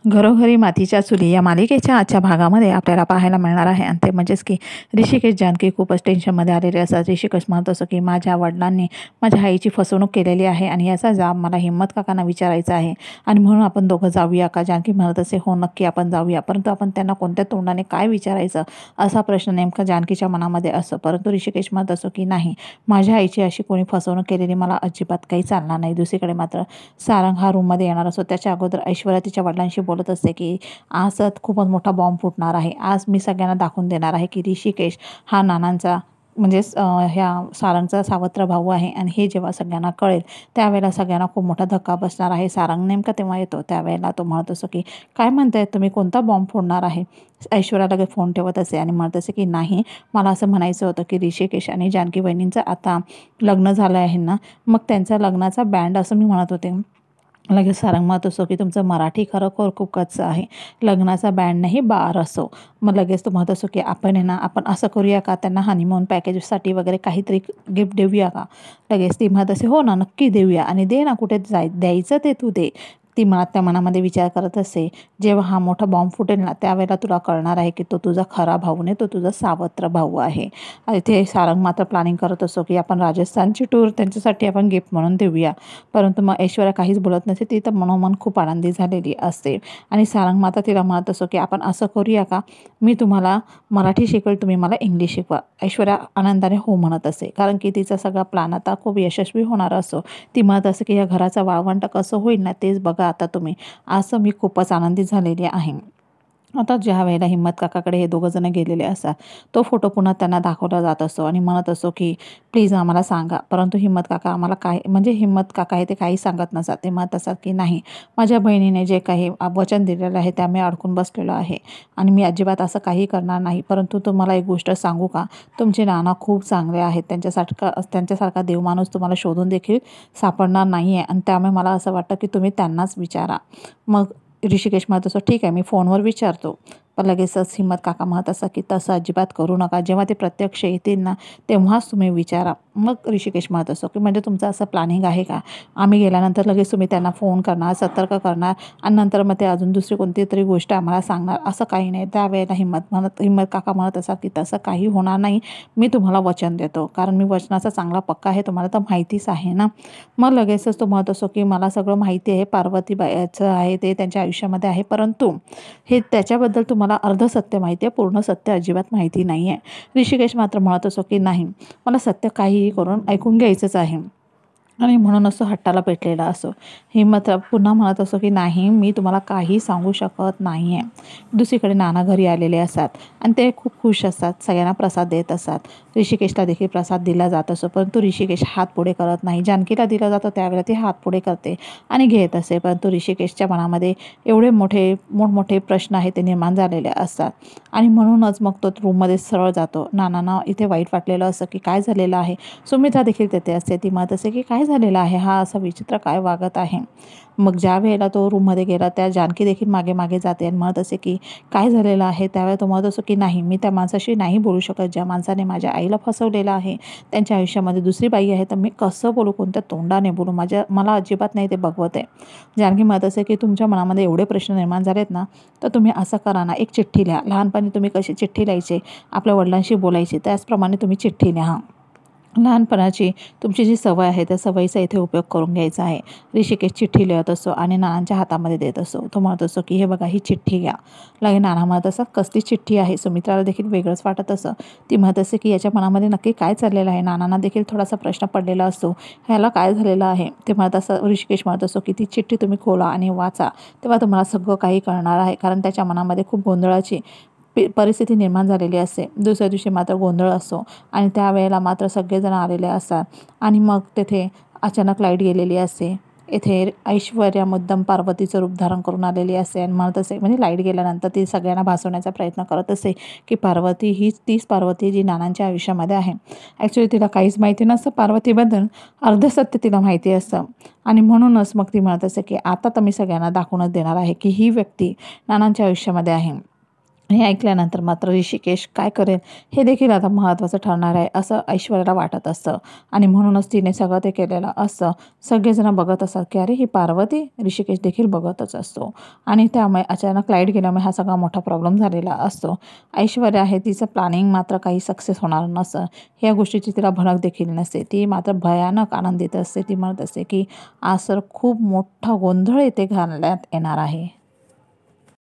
घरोघरी मातीच्या चुली या मालिकेच्या आजच्या भागामध्ये आपल्याला पाहायला मिळणार आहे आणि ते म्हणजेच की ऋषिकेश जानकी खूपच टेन्शनमध्ये आलेले असतात। ऋषिकेश म्हणत असतो की माझ्या वडिलांनी माझ्या आईची फसवणूक केलेली आहे आणि याचा जाब मला हिम्मत काकांना विचारायचा आहे आणि म्हणून आपण दोघं जाऊया का। जानकी म्हणत असे हो नक्की आपण जाऊया, परंतु आपण त्यांना कोणत्या तोंडाने काय विचारायचं असा प्रश्न नेमका जानकीच्या मनामध्ये असतो। परंतु ऋषिकेश म्हणत असतो की नाही, माझ्या आईची अशी कोणी फसवणूक केलेली मला अजिबात काही चालणार नाही। दुसरीकडे मात्र सारंग हा रूममध्ये येणार असतो। त्याच्या अगोदर ऐश्वर्या तिच्या वडिलांशी बोलत असते की आज खूपच मोठा बॉम्ब फुटणार आहे, आज मी सगळ्यांना दाखवून देणार आहे की ऋषिकेश हा नानांचा म्हणजेच ह्या सारंगचा सावत्र भाऊ आहे आणि हे जेव्हा सगळ्यांना कळेल त्यावेळेला सगळ्यांना खूप मोठा धक्का बसणार आहे। सारंग नेमका तेव्हा येतो, त्यावेळेला तो म्हणत असतो की काय म्हणताय तुम्ही, कोणता बॉम्ब फोडणार आहे। ऐश्वर्या लगेच फोन ठेवत असे आणि म्हणत असे की नाही, मला असं म्हणायचं होतं की ऋषिकेश आणि जानकी बहिणींचं आता लग्न झालं आहे ना, मग त्यांचा लग्नाचा बँड असं मी म्हणत होते। लगेच सारंग म्हणत असतो की तुमचं मराठी खरोखर खूप कच्चं आहे, लग्नाचा बँड नाही बार असो। मग लगेच तो म्हणत असतो की आपण आहे ना, आपण असं करूया का, त्यांना हनीमून पॅकेजसाठी वगैरे काहीतरी गिफ्ट देऊया का। लगेच ती म्हणत असे हो ना नक्की देऊया, आणि दे ना, कुठे द्यायचं ते तू दे। ती त्या मनामध्ये विचार करत असते जेव्हा हा मोठा बॉम्ब फुटेल ना त्यावेळेला तुला कळणार आहे की तो तुझा खरा भाऊ नाही, तो तुझा सावत्र भाऊ आहे। इथे सारंग मात्र प्लॅनिंग करत असतो की आपण राजस्थानची टूर त्यांच्यासाठी आपण गिफ्ट म्हणून देऊया, परंतु मग ऐश्वर्या काहीच बोलत नसते। ती तर मनोमन खूप आनंदी झालेली असते आणि सारंग मात्र तिला म्हणत असतो की आपण असं करूया का, मी तुम्हाला मराठी शिकवेल, तुम्ही मला इंग्लिश शिकवा। ऐश्वर्या आनंदाने हो म्हणत असते, कारण की तिचा सगळा प्लॅन आता खूप यशस्वी होणार असो। ती म्हणत असते की या घराचा वाळवंट कसं होईल ना तेच बघा आता तुम्ही, असं मी खूपच आनंदित झालेली आहे। आता ज्या वेळेला हिम्मत काकाकडे हे दोघं जण गेलेले असतात, तो फोटो पुन्हा त्यांना दाखवला जात असतो आणि म्हणत असतो की प्लीज आम्हाला सांगा, परंतु हिम्मत काका आम्हाला काय, म्हणजे हिम्मत काका आहे ते काही सांगत नसतात। ते म्हणत असतात की नाही, माझ्या बहिणीने जे काही वचन दिलेलं आहे त्या मी अडकून बसलेलो आहे आणि मी अजिबात असं काही करणार नाही। परंतु तुम्हाला एक गोष्ट सांगू का, तुमचे नाना खूप चांगले आहेत, त्यांच्यासारखा देवमाणूस तुम्हाला शोधून देखील सापडणार नाही आहे आणि त्यामुळे मला असं वाटतं की तुम्ही त्यांनाच विचारा। मग ऋषिकेश म्हणत असतो ठीक आहे, मी फोनवर विचारतो। पण लगेचच हिम्मत काका म्हणत असतात की तसं अजिबात करू नका, जेव्हा ते प्रत्यक्ष येतील ना तेव्हाच तुम्ही विचारा। मग ऋषिकेश म्हणत असतो की म्हणजे तुमचं असं प्लॅनिंग आहे का, आम्ही गेल्यानंतर लगेच तुम्ही त्यांना फोन करणार, सतर्क करणार आणि नंतर मग ते अजून दुसरी कोणती तरी गोष्ट आम्हाला सांगणार, असं काही नाही। त्यावेळेला हिम्मत काका म्हणत असतात की तसं काही होणार नाही, मी तुम्हाला वचन देतो, कारण मी वचनाचा चांगला पक्का आहे, तुम्हाला तर माहितीच आहे ना। मग लगेचच तो म्हणत असतो की मला सगळं माहिती आहे, पार्वतीबाईचं आहे ते त्यांच्या आयुष्यामध्ये आहे, परंतु हे त्याच्याबद्दल तुम्हाला अर्ध सत्य माहिती आहे, पूर्ण सत्य अजिबात माहिती नाही आहे। ऋषिकेश मात्र म्हणत असतो की नाही, मला सत्य काहीही करून ऐकून घ्यायचंच आहे आणि म्हणूनच तो हट्टाला पेटलेला असो। हिम्मत पुन्हा म्हणत असतो की नाही, मी तुम्हाला काही सांगू शकत नाही आहे। दुसरीकडे नाना घरी आलेले असतात आणि ते खूप खुश असतात, सगळ्यांना प्रसाद देत असतात। ऋषिकेशला देखील प्रसाद दिला जात असतो, परंतु ऋषिकेश हात पुढे करत नाही। जानकीला दिला जातो त्यावेळेला ती हात पुढे करते आणि घेत असते, परंतु ऋषिकेशच्या मनामध्ये एवढे मोठमोठे प्रश्न आहेत ते निर्माण झालेले असतात आणि म्हणूनच मग तो रूममध्ये सरळ जातो। नानांना इथे वाईट वाटलेलं असं की काय झालेलं आहे। सुमित्रा देखील तेथे असते, ती म्हणत असते की काय झालेलं आहे, हा असा विचित्र काय वागत आहे। मग ज्या वेळेला तो रूममध्ये गेला त्या जानकी देखील मागे मागे जाते आणि म्हणत असते की काय झालेलं आहे। त्यावेळेला तो म्हणत असतो की नाही, मी त्या माणसाशी नाही बोलू शकत, ज्या माणसाने माझ्या आईला फसवलेलं आहे, त्यांच्या आयुष्यामध्ये दुसरी बाई आहे, तर मी कसं बोलू, कोणत्या तोंडाने बोलू, मला अजिबात नाही ते बघवत आहे। जानकी म्हणत असते की तुमच्या मनामध्ये एवढे प्रश्न निर्माण झालेत ना, तर तुम्ही असं करा ना, एक चिठ्ठी लिहा। लहानपणी तुम्ही कशी चिठ्ठी लिहायचे, आपल्या वडिलांशी बोलायचे, त्याचप्रमाणे तुम्ही चिठ्ठी लिहा। लहानपणाची तुमची जी सवय आहे त्या सवयीचा इथे उपयोग करून घ्यायचा आहे। ऋषिकेश चिठ्ठी लिहत असतो आणि नानांच्या हातामध्ये देत असतो। तो म्हणत असतो की हे बघा, ही चिठ्ठी घ्या। लगे नाना म्हणत असतात कसली चिठ्ठी आहे। सुमित्राला देखील वेगळंच वाटत असं, ती म्हणत असते की याच्या मनामध्ये नक्की काय चाललेलं आहे। नानांना देखील थोडासा प्रश्न पडलेला असतो, ह्याला काय झालेलं आहे। ते म्हणत असं, ऋषिकेश म्हणत असतो की ती चिठ्ठी तुम्ही खोला आणि वाचा, तेव्हा तुम्हाला सगळं काही कळणार आहे, कारण त्याच्या मनामध्ये खूप गोंधळाची परिस्थिती निर्माण झालेली असते। दुसऱ्या दिवशी मात्र गोंधळ असतो आणि त्यावेळेला मात्र सगळेजण आलेले असतात आणि मग तेथे अचानक लाईट गेलेली असते। इथे ऐश्वर्या मुद्दाम पार्वतीचं रूप धारण करून आलेली असते आणि म्हणत असते, म्हणजे लाईट गेल्यानंतर ती सगळ्यांना भासवण्याचा प्रयत्न करत असते की पार्वती हीच तीच पार्वती जी नानांच्या आयुष्यामध्ये आहे। ॲक्च्युली तिला काहीच माहिती नसतं पार्वतीबद्दल, अर्ध सत्य तिला माहिती असतं आणि म्हणूनच मग ती म्हणत असते की आता तर मी सगळ्यांना दाखवूनच देणार आहे की ही व्यक्ती नानांच्या आयुष्यामध्ये आहे। हे ऐकल्यानंतर मात्र ऋषिकेश काय करेल हे देखील आता महत्त्वाचं ठरणार आहे असं ऐश्वर्याला वाटत असतं आणि म्हणूनच तिने सगळं ते केलेलं असतं. सगळेजण बघत असतात की अरे ही पार्वती, ऋषिकेश देखील बघतच असतो आणि त्यामुळे अचानक लाईट गेल्यामुळे हा सगळा मोठा प्रॉब्लेम झालेला असतो. ऐश्वर्या आहे तिचं प्लॅनिंग मात्र काही सक्सेस होणार नसतं. ह्या गोष्टीची तिला भनक देखील नसते. ती मात्र भयानक आनंदित असते. ती म्हणत असते की आज तर खूप मोठा गोंधळ इथे घालण्यात येणार आहे.